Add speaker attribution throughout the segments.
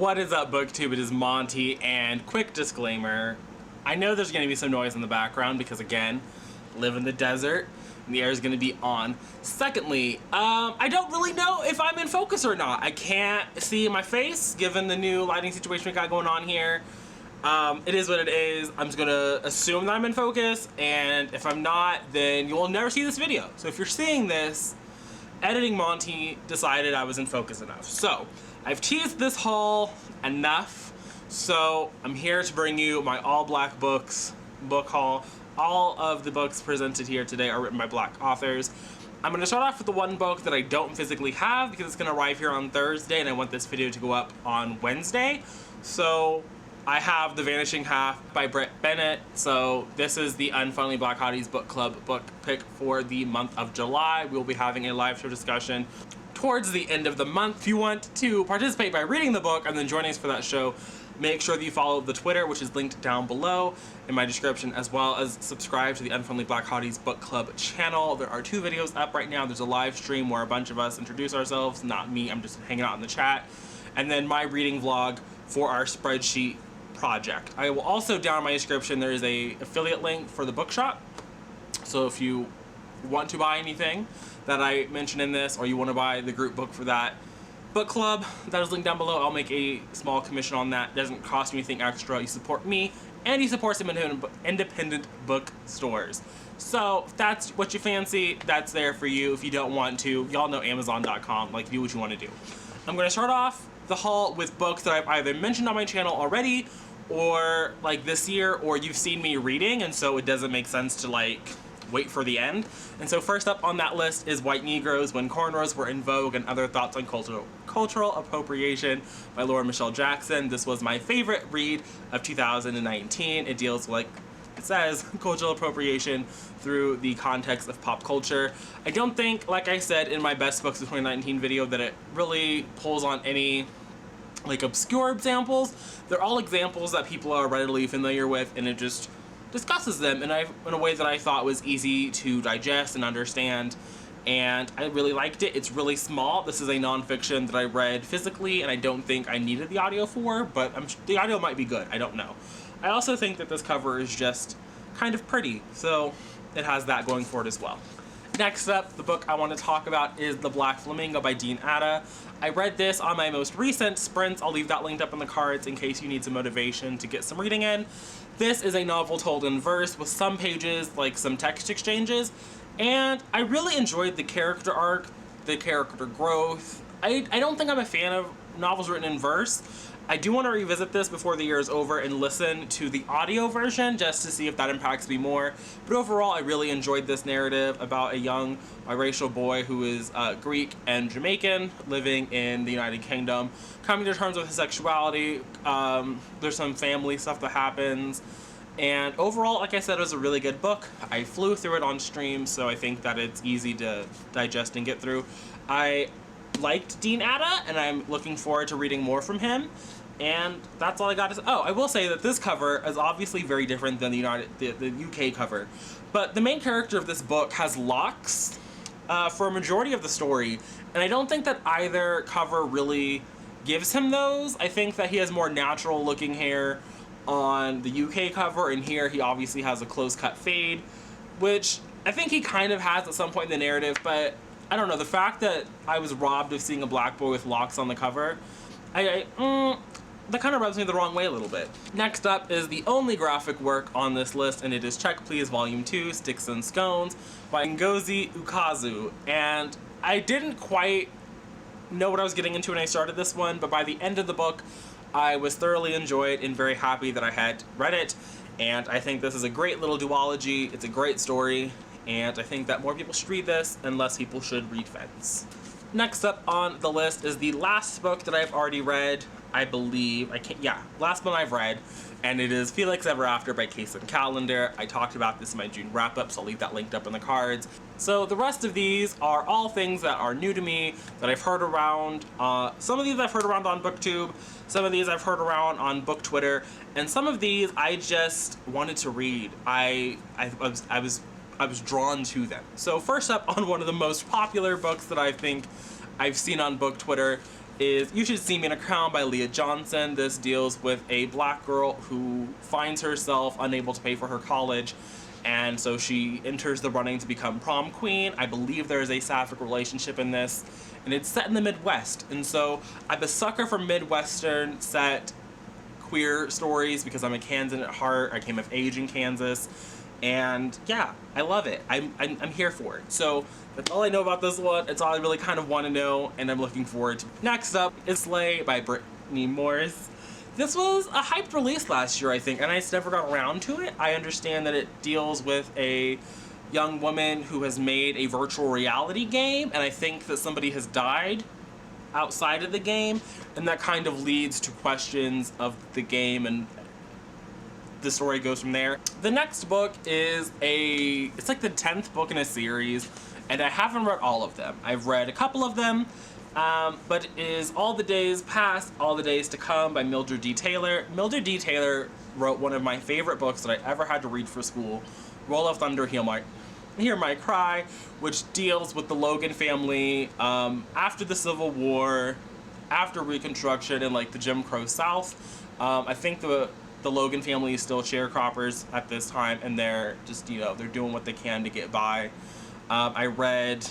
Speaker 1: What is up, BookTube? It is Monty, and quick disclaimer, I know there's going to be some noise in the background because, again, live in the desert, and the air is going to be on. Secondly, I don't really know if I'm in focus or not. I can't see my face, given the new lighting situation we got going on here. It is what it is. I'm just going to assume that I'm in focus, and if I'm not, then you will never see this video. So if you're seeing this, Editing Monty decided I was in focus enough. So, I've teased this haul enough, so I'm here to bring you my all black books book haul. All of the books presented here today are written by black authors. I'm going to start off with the one book that I don't physically have because it's going to arrive here on Thursday and I want this video to go up on Wednesday. So I have The Vanishing Half by Britt Bennett. So this is the Unfunnily Black Hotties Book Club book pick for the month of July. We'll be having a live show discussion towards the end of the month. If you want to participate by reading the book and then joining us for that show, make sure that you follow the Twitter, which is linked down below in my description, as well as subscribe to the Unfriendly Black Hotties Book Club channel. There are 2 videos up right now. There's a live stream where a bunch of us introduce ourselves, not me, I'm just hanging out in the chat, and then my reading vlog for our spreadsheet project. I will also, down in my description, there is a affiliate link for the bookshop, so if you want to buy anything that I mentioned in this, or you want to buy the group book for that book club, that is linked down below. I'll make a small commission on that. It doesn't cost me anything extra. You support me, and you support some independent bookstores. So if that's what you fancy, that's there for you. If you don't want to, y'all know Amazon.com, like, do what you want to do. I'm going to start off the haul with books that I've either mentioned on my channel already, or like this year, or you've seen me reading, and so it doesn't make sense to like wait for the end. And so first up on that list is White Negroes, When Cornrows Were in Vogue and Other Thoughts on Cultural Appropriation by Laura Michelle Jackson. This was my favorite read of 2019. It deals, like it says, cultural appropriation through the context of pop culture. I don't think, like I said in my best books of 2019 video, that it really pulls on any like obscure examples. They're all examples that people are readily familiar with, and it just discusses them in a way that I thought was easy to digest and understand, and I really liked it. It's really small. This is a nonfiction that I read physically, and I don't think I needed the audio for, but the audio might be good. I don't know. I also think that this cover is just kind of pretty, so it has that going for it as well. Next up, the book I want to talk about is The Black Flamingo by Dean Atta. I read this on my most recent sprints. I'll leave that linked up in the cards in case you need some motivation to get some reading in. This is a novel told in verse with some pages, like some text exchanges, and I really enjoyed the character arc, the character growth. I don't think I'm a fan of novels written in verse. I do want to revisit this before the year is over and listen to the audio version just to see if that impacts me more. But overall, I really enjoyed this narrative about a young biracial boy who is Greek and Jamaican living in the United Kingdom, coming to terms with his sexuality. There's some family stuff that happens. And overall, like I said, it was a really good book. I flew through it on stream, so I think that it's easy to digest and get through. I liked Dean Atta, and I'm looking forward to reading more from him. And that's all I got to say. Oh, I will say that this cover is obviously very different than the UK cover. But the main character of this book has locks for a majority of the story. And I don't think that either cover really gives him those. I think that he has more natural looking hair on the UK cover. And here he obviously has a close cut fade, which I think he kind of has at some point in the narrative. But I don't know. The fact that I was robbed of seeing a black boy with locks on the cover, that kind of rubs me the wrong way a little bit. Next up is the only graphic work on this list, and it is Check Please Volume 2, Sticks and Scones by Ngozi Ukazu. And I didn't quite know what I was getting into when I started this one, but by the end of the book, I was thoroughly enjoyed and very happy that I had read it. And I think this is a great little duology. It's a great story, and I think that more people should read this, and less people should read Fence. Next up on the list is the last book that I've already read, I believe. Last one I've read, and it is Felix Ever After by Kason Calendar. I talked about this in my June wrap-up, so I'll leave that linked up in the cards. So the rest of these are all things that are new to me, that I've heard around. Some of these I've heard around on BookTube, some of these I've heard around on Book Twitter, and some of these I just wanted to read. I was drawn to them. So first up on one of the most popular books that I think I've seen on Book Twitter is You Should See Me in a Crown by Leah Johnson. This deals with a black girl who finds herself unable to pay for her college, and so she enters the running to become prom queen. I believe there is a sapphic relationship in this, and it's set in the Midwest. And so I'm a sucker for Midwestern set queer stories because I'm a Kansan at heart. I came of age in Kansas, and yeah, I love it. I'm here for it. So that's all I know about this one. It's all I really kind of want to know, and I'm looking forward to. Next up is Slay by Brittany Morris. This was a hyped release last year, I think, and I just never got around to it. I understand that it deals with a young woman who has made a virtual reality game, and I think that somebody has died outside of the game, and that kind of leads to questions of the game, and the story goes from there. The next book is it's like the 10th book in a series, and I haven't read all of them. I've read a couple of them, but it is All the Days Past, All the Days to Come by Mildred D. Taylor. Mildred D. Taylor wrote one of my favorite books that I ever had to read for school, Roll of Thunder, Hear My Cry, which deals with the Logan family after the Civil War, after Reconstruction, and like the Jim Crow South. I think the Logan family is still sharecroppers at this time, and they're just, they're doing what they can to get by. I read,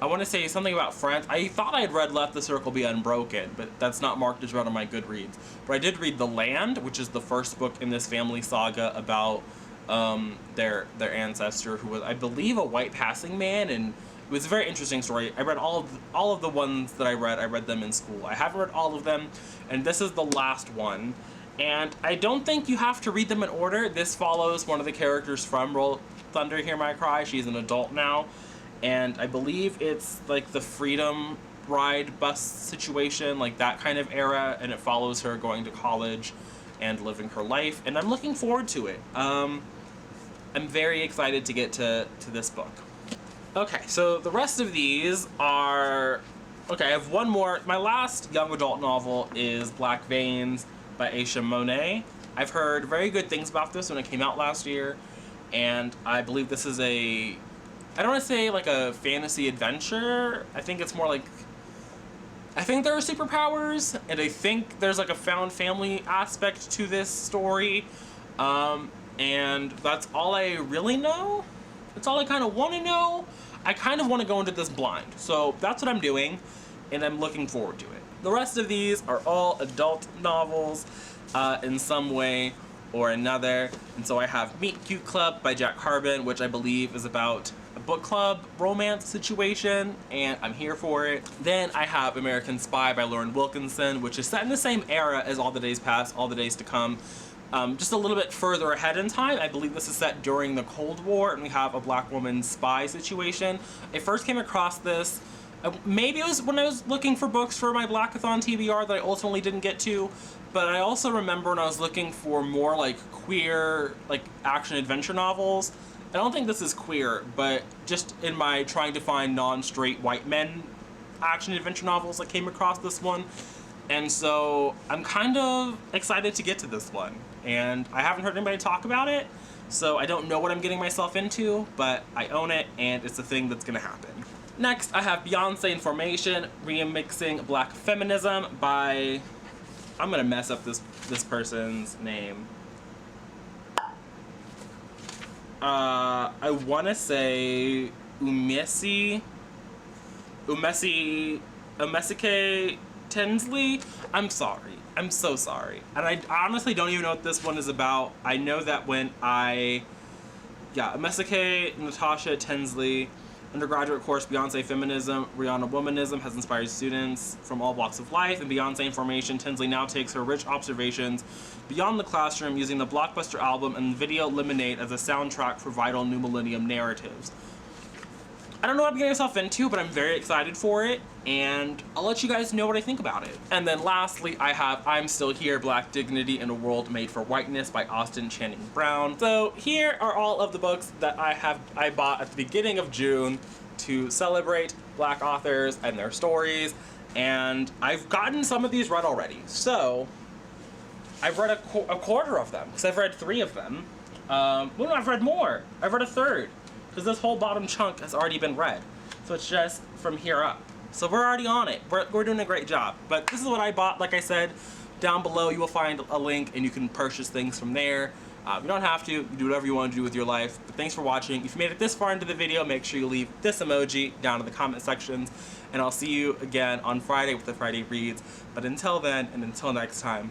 Speaker 1: I want to say something about France. I thought I had read Let the Circle Be Unbroken, but that's not marked as read on my Goodreads. But I did read The Land, which is the first book in this family saga about their ancestor, who was, I believe, a white passing man, and it was a very interesting story. I read all of the ones that I read them in school. I haven't read all of them, and this is the last one. And I don't think you have to read them in order. This follows one of the characters from Roll Thunder, Hear My Cry. She's an adult now, and I believe it's like the Freedom Ride bus situation, like that kind of era, and it follows her going to college and living her life, and I'm looking forward to it. I'm very excited to get to this book. Okay, so the rest of these are... Okay, I have one more. My last young adult novel is Black Veins by Aisha Monet. I've heard very good things about this when it came out last year, and I believe this is I don't want to say like a fantasy adventure. I think it's more like... I think there are superpowers, and I think there's like a found family aspect to this story, and that's all I really know. That's all I kind of want to know. I kind of want to go into this blind, so that's what I'm doing, and I'm looking forward to it. The rest of these are all adult novels in some way or another, and so I have Meet Cute Club by Jack Carbon, which I believe is about a book club romance situation, and I'm here for it. Then I have American Spy by Lauren Wilkinson, which is set in the same era as All the Days Past, All the Days to Come, just a little bit further ahead in time. I believe this is set during the Cold War, and we have a black woman spy situation. I first came across this, maybe it was when I was looking for books for my Blackathon TBR that I ultimately didn't get to, but I also remember when I was looking for more like queer, like action adventure novels. I don't think this is queer, but just in my trying to find non-straight white men action adventure novels, I came across this one. And so I'm kind of excited to get to this one. And I haven't heard anybody talk about it, so I don't know what I'm getting myself into, but I own it, and it's a thing that's gonna happen. Next, I have Beyonce Information, Remixing Black Feminism by... I'm gonna mess up this person's name. I want to say Umesike Tinsley. I'm sorry. I'm so sorry. And I honestly don't even know what this one is about. I know that when Umesike Natasha Tinsley, undergraduate course Beyonce Feminism, Rihanna Womanism has inspired students from all walks of life. In Beyonce Information, Tinsley now takes her rich observations beyond the classroom, using the blockbuster album and video Lemonade as a soundtrack for vital new millennium narratives. I don't know what I'm getting myself into, but I'm very excited for it, and I'll let you guys know what I think about it. And then lastly, I have I'm Still Here, Black Dignity in a World Made for Whiteness by Austin Channing Brown. So here are all of the books that I bought at the beginning of June to celebrate Black authors and their stories, and I've gotten some of these read already. So I've read a quarter of them, because I've read 3 of them. Well, no, I've read more. I've read a third, because this whole bottom chunk has already been read. So it's just from here up. So we're already on it. We're doing a great job. But this is what I bought. Like I said, down below you will find a link and you can purchase things from there. You don't have to. You do whatever you want to do with your life. But thanks for watching. If you made it this far into the video, make sure you leave this emoji down in the comment sections. And I'll see you again on Friday with the Friday Reads. But until then, and until next time,